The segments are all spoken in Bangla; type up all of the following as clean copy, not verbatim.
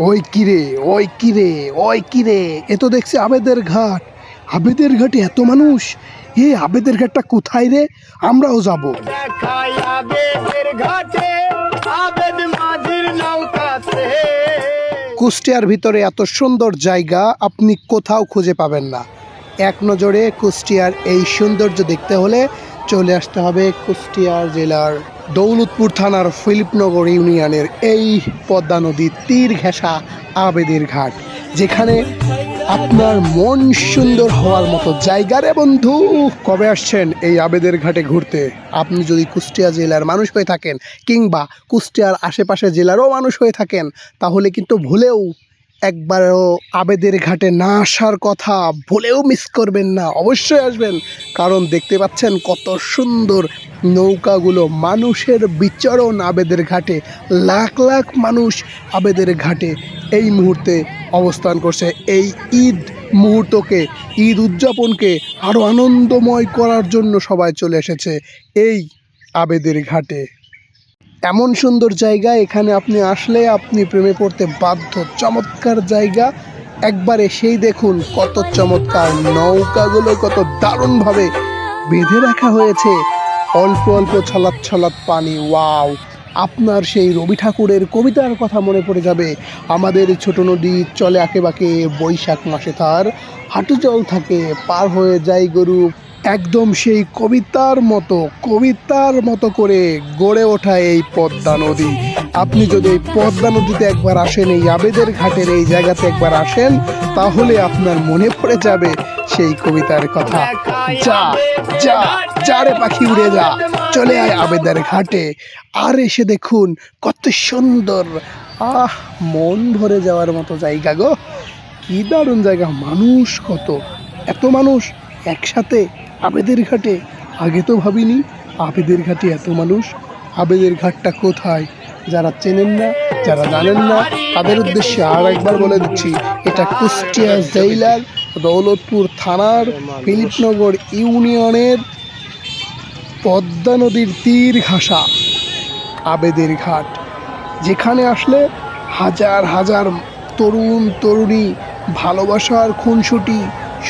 ওই কিরে, ওই কিরে, ওই কিরে, এ তো দেখছি আবেদের ঘাট। আবেদের ঘাটে এত মানুষ। আবেদের ঘাটটা কোথায় রে? আমরাও যাব। কুষ্টিয়ার ভিতরে এত সুন্দর জায়গা আপনি কোথাও খুঁজে পাবেন না। এক নজরে কুষ্টিয়ার এই সৌন্দর্য দেখতে হলে চলে আসতে হবে কুষ্টিয়ার জেলার দৌলতপুর থানার ফিলিপনগর ইউনিয়নের এই পদ্মা নদীর তীর ঘেঁষা আবেদের ঘাট, যেখানে আপনার মন সুন্দর হওয়ার মতো জায়গা রে বন্ধু। কবে আসছেন এই আবেদের ঘাটে ঘুরতে? আপনি যদি কুষ্টিয়া জেলার মানুষ হয়ে থাকেন কিংবা কুষ্টিয়ার আশেপাশে জেলারও মানুষ হয়ে থাকেন, তাহলে কিন্তু ভুলেও একবারও আবেদের ঘাটে না আসার কথা ভুলেও মিস করবেন না। অবশ্যই আসবেন, কারণ দেখতে পাচ্ছেন কত সুন্দর নৌকাগুলো, মানুষের বিচরণ আবেদের ঘাটে। লাখ লাখ মানুষ আবেদের ঘাটে এই মুহূর্তে অবস্থান করছে। এই ঈদ মুহূর্তকে, ঈদ উদযাপনকে আরও আনন্দময় করার জন্য সবাই চলে এসেছে এই আবেদের ঘাটে। এমন সুন্দর জায়গা, এখানে আপনি আসলে আপনি প্রেমে পড়তে বাধ্য। চমৎকার জায়গা, একবার এসেই দেখুন কত চমৎকার। নৌকাগুলো কত দারুণভাবে বেঁধে রাখা হয়েছে, অল্প অল্প ছলাৎ ছলাৎ পানি। ওয়াও! আপনার সেই রবি ঠাকুরের কবিতার কথা মনে পড়ে যাবে। আমাদের ছোট নদী চলে আঁকে বাঁকে, বৈশাখ মাসে তার হাঁটু জল থাকে, পার হয়ে যায় গরু। একদম সেই কবিতার মতো করে গড়ে ওঠা এই পদ্মা নদী। আপনি যদি এই পদ্মা নদীতে একবার আসেন, এই আবেদের ঘাটের এই জায়গাতে একবার আসেন, তাহলে আপনার মনে পড়ে যাবে সেই কবিতার কথা। যা যা যা রে পাখি উড়ে যা, চলে আয় আবেদের ঘাটে। আর এসে দেখুন কত সুন্দর, মন ভরে যাওয়ার মতো জায়গা গো। কি দারুণ জায়গা, মানুষ কত, এত মানুষ একসাথে আবেদের ঘাটে। আগে তো ভাবিনি আবেদের ঘাটে এত মানুষ। আবেদের ঘাটটা কোথায়? যারা চেনেন না, যারা জানেন না, তাদের উদ্দেশ্যে আর একবার বলে দিচ্ছি, এটা কুষ্টিয়া জেলার দৌলতপুর থানার ফিলিপনগর ইউনিয়নের পদ্মা নদীর তীর ঘাসা আবেদের ঘাট, যেখানে আসলে হাজার হাজার তরুণ তরুণী, ভালোবাসার খুনসুটি,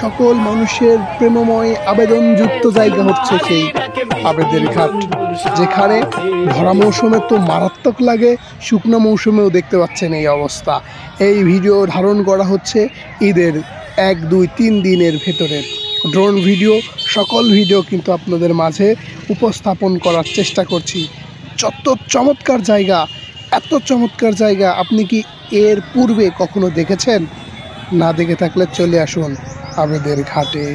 সকল মানুষের প্রেমময় আবেদনযুক্ত জায়গা হচ্ছে সেই আবেদের ঘাট, যেখানে ভরা মৌসুমে তো মারাত্মক লাগে, শুকনো মৌসুমেও দেখতে পাচ্ছেন এই অবস্থা। এই ভিডিও ধারণ করা হচ্ছে ঈদের 1-2-3 দিনের ভেতরের ড্রোন ভিডিও। সকল ভিডিও কিন্তু আপনাদের মাঝে উপস্থাপন করার চেষ্টা করছি। যত চমৎকার জায়গা, এত চমৎকার জায়গা আপনি কি এর পূর্বে কখনো দেখেছেন? না দেখে থাকলে চলে আসুন আবেদের ঘাটে।